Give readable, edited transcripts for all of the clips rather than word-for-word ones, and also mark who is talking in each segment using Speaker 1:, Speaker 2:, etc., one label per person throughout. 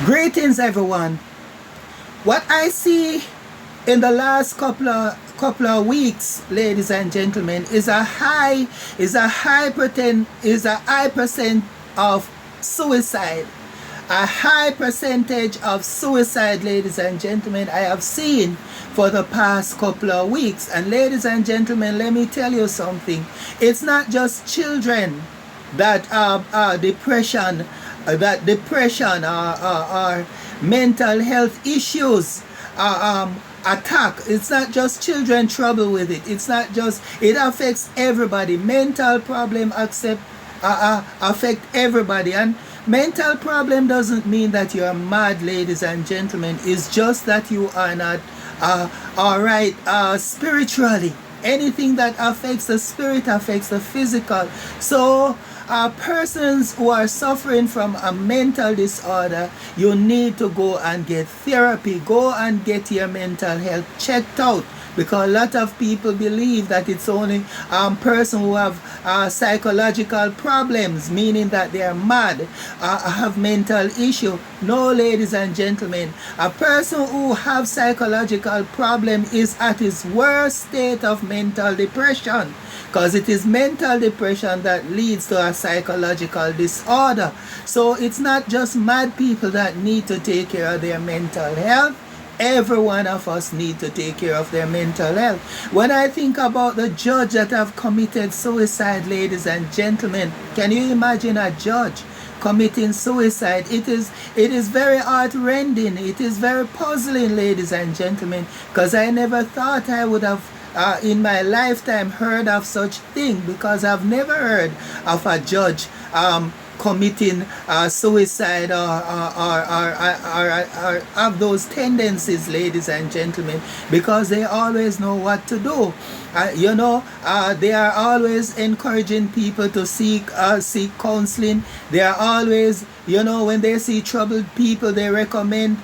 Speaker 1: Greetings, everyone. What I see in the last couple of weeks, ladies and gentlemen, is a high percent of suicide. A high percentage of suicide, ladies and gentlemen, I have seen for the past couple of weeks. And ladies and gentlemen, let me tell you something. It's not just children that depression or mental health issues attack. It's not just children trouble with it. It's not just, it affects everybody. Mental problem affect everybody. And mental problem doesn't mean that you're mad, ladies and gentlemen. It's just that you are not all right spiritually. Anything that affects the spirit affects the physical. So persons who are suffering from a mental disorder, you need to go and get therapy. Go and get your mental health checked out, because a lot of people believe that it's only person who have psychological problems, meaning that they are mad, have mental issue. No, ladies and gentlemen, a person who have psychological problem is at his worst state of mental depression, because it is mental depression that leads to a psychological disorder. So it's not just mad people that need to take care of their mental health. Every one of us need to take care of their mental health. When I think about the judge that have committed suicide, ladies and gentlemen, can you imagine a judge committing suicide? It is very heart-rending. It is very puzzling, ladies and gentlemen, because I never thought I would have in my lifetime heard of such thing, because I've never heard of a judge committing suicide or have those tendencies, ladies and gentlemen, because they always know what to do. They are always encouraging people to seek counseling. They are always, when they see troubled people, they recommend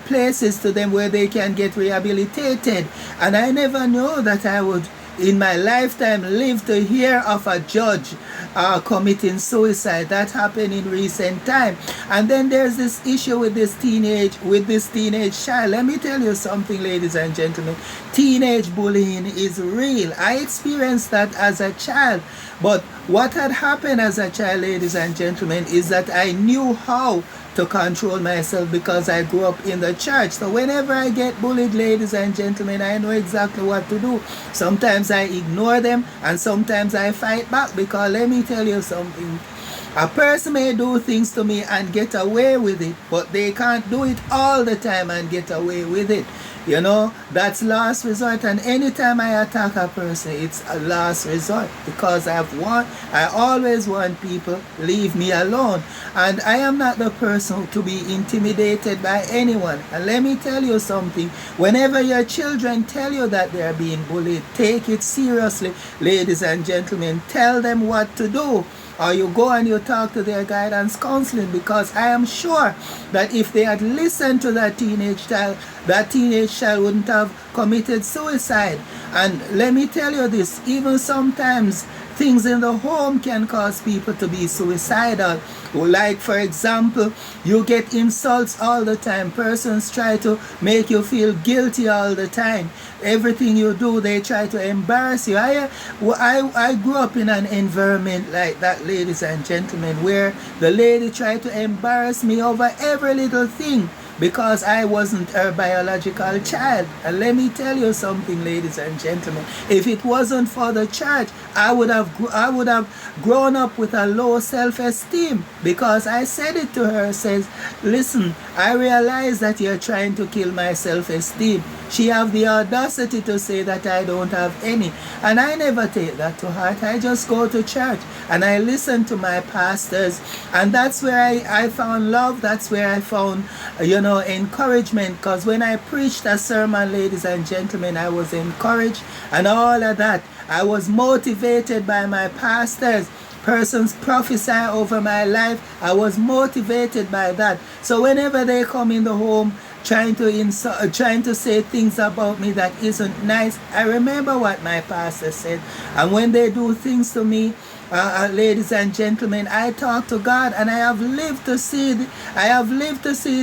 Speaker 1: places to them where they can get rehabilitated. And I never knew that I would in my lifetime live to hear of a judge committing suicide. That happened in recent time. And then there's this issue with this teenage child. Let me tell you something, ladies and gentlemen. Teenage bullying is real. I experienced that as a child. But what had happened as a child, ladies and gentlemen, is that I knew how to control myself, because I grew up in the church. So whenever I get bullied, ladies and gentlemen, I know exactly what to do. Sometimes I ignore them, and sometimes I fight back, because let me tell you something. A person may do things to me and get away with it, but they can't do it all the time and get away with it. That's last resort. And anytime I attack a person, it's a last resort, because I always want people, leave me alone. And I am not the person to be intimidated by anyone. And let me tell you something. Whenever your children tell you that they are being bullied, take it seriously, ladies and gentlemen. Tell them what to do. Or you go and you talk to their guidance counseling, because I am sure that if they had listened to that teenage child wouldn't have committed suicide. And let me tell you this, even sometimes things in the home can cause people to be suicidal. Like, for example, you get insults all the time. Persons try to make you feel guilty all the time. Everything you do, they try to embarrass you. I grew up in an environment like that, ladies and gentlemen, where the lady tried to embarrass me over every little thing, because I wasn't her biological child. And let me tell you something, ladies and gentlemen. If it wasn't for the church, I would have grown up with a low self-esteem, because I said it to her. Says, listen, I realize that you're trying to kill my self-esteem. She have the audacity to say that I don't have any. And I never take that to heart. I just go to church and I listen to my pastors. And that's where I found love. That's where I found, encouragement. Because when I preached a sermon, ladies and gentlemen, I was encouraged and all of that. I was motivated by my pastors. Persons prophesy over my life. I was motivated by that. So whenever they come in the home trying to say things about me that isn't nice, I remember what my pastor said. And when they do things to me, ladies and gentlemen, I talk to God, and I have lived to see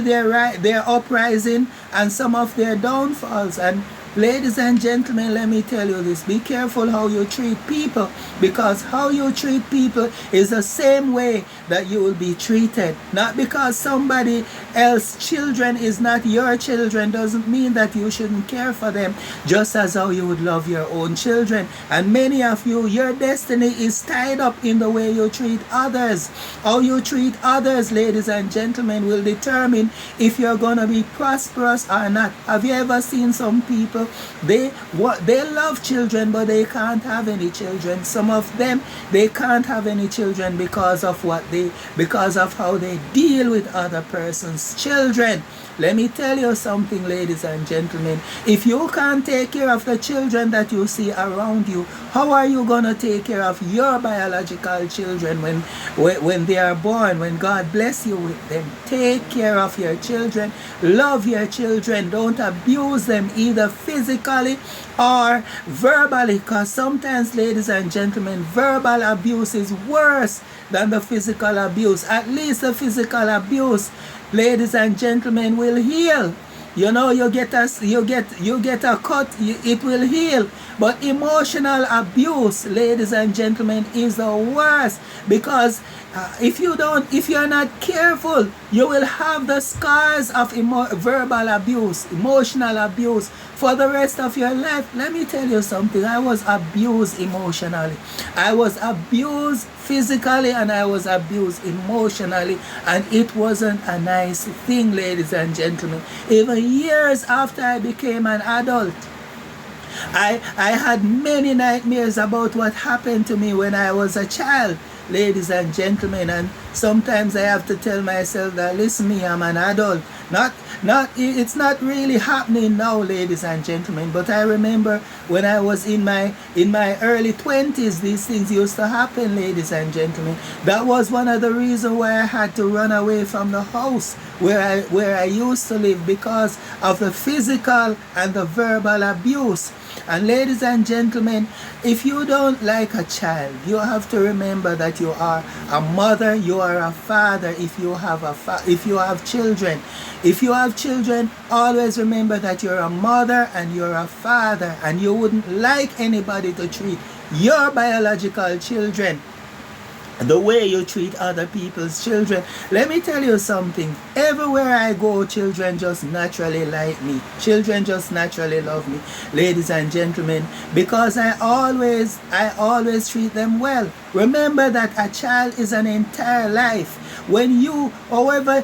Speaker 1: their uprising and some of their downfalls. And ladies and gentlemen, let me tell you this: be careful how you treat people, because how you treat people is the same way that you will be treated. Not because somebody else's children is not your children doesn't mean that you shouldn't care for them, just as how you would love your own children. And many of you, your destiny is tied up in the way you treat others. How you treat others, ladies and gentlemen, will determine if you're going to be prosperous or not. Have you ever seen some people, they love children, but they can't have any children? Some of them, they can't have any children because of how they deal with other person's children. Let me tell you something, ladies and gentlemen. If you can't take care of the children that you see around you, how are you going to take care of your biological children when they are born, when God bless you with them? Take care of your children. Love your children. Don't abuse them, either physically or verbally, because sometimes, ladies and gentlemen, verbal abuse is worse than the physical abuse. At least the physical abuse, ladies and gentlemen, will heal. You know, you get a cut, it will heal. But emotional abuse, ladies and gentlemen, is the worst, because if you're not careful, you will have the scars of verbal abuse, emotional abuse for the rest of your life. Let me tell you something. I was abused emotionally. I was abused physically, and I was abused emotionally, and it wasn't a nice thing, ladies and gentlemen. Even years after I became an adult, I had many nightmares about what happened to me when I was a child, ladies and gentlemen. And sometimes I have to tell myself that, listen, me, I'm an adult. It's not really happening now, ladies and gentlemen. But I remember when I was in my early 20s, these things used to happen, ladies and gentlemen. That was one of the reasons why I had to run away from the house where I used to live, because of the physical and the verbal abuse. And ladies and gentlemen, if you don't like a child, you have to remember that you are a mother, you are a father. If you have children, always remember that you're a mother and you're a father, and you wouldn't like anybody to treat your biological children the way you treat other people's children. Let me tell you something. Everywhere I go, children just naturally like me. Children just naturally love me, ladies and gentlemen, because I always treat them well. Remember that a child is an entire life. Whatever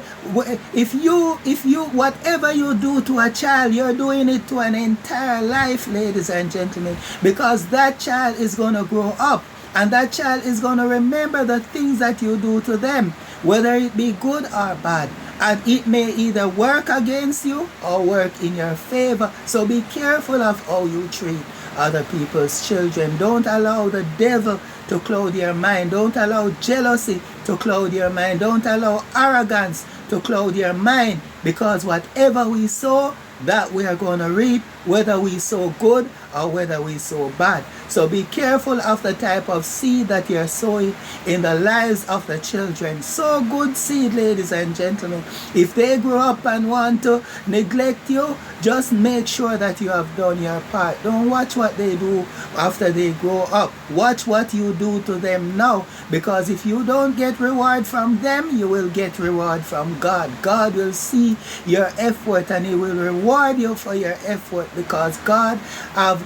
Speaker 1: you do to a child, you're doing it to an entire life, ladies and gentlemen, because that child is going to grow up. And that child is going to remember the things that you do to them, whether it be good or bad. And it may either work against you or work in your favor. So be careful of how you treat other people's children. Don't allow the devil to cloud your mind. Don't allow jealousy to cloud your mind. Don't allow arrogance to cloud your mind, because whatever we sow, that we are going to reap, whether we sow good or whether we sow bad. So be careful of the type of seed that you're sowing in the lives of the children. Sow good seed, ladies and gentlemen. If they grow up and want to neglect you, just make sure that you have done your part. Don't watch what they do after they grow up. Watch what you do to them now, because if you don't get reward from them, you will get reward from God. God will see your effort, and He will reward you for your effort, because God have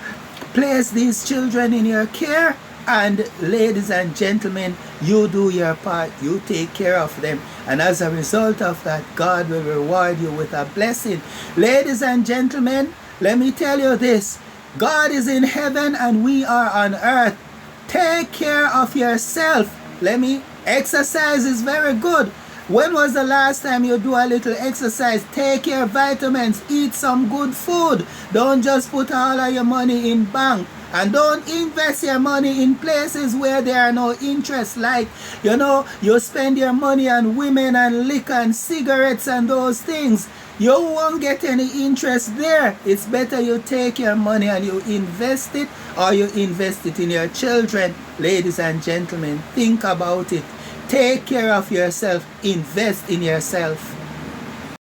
Speaker 1: placed these children in your care. And ladies and gentlemen, you do your part. You take care of them, and as a result of that, God will reward you with a blessing. Ladies and gentlemen, let me tell you this: God is in heaven and we are on earth. Take care of yourself. Exercise is very good. When was the last time you do a little exercise? Take your vitamins, eat some good food. Don't just put all of your money in bank. And don't invest your money in places where there are no interest. Like, you spend your money on women and liquor and cigarettes and those things. You won't get any interest there. It's better you take your money and you invest it, or you invest it in your children. Ladies and gentlemen, think about it. Take care of yourself. Invest in yourself.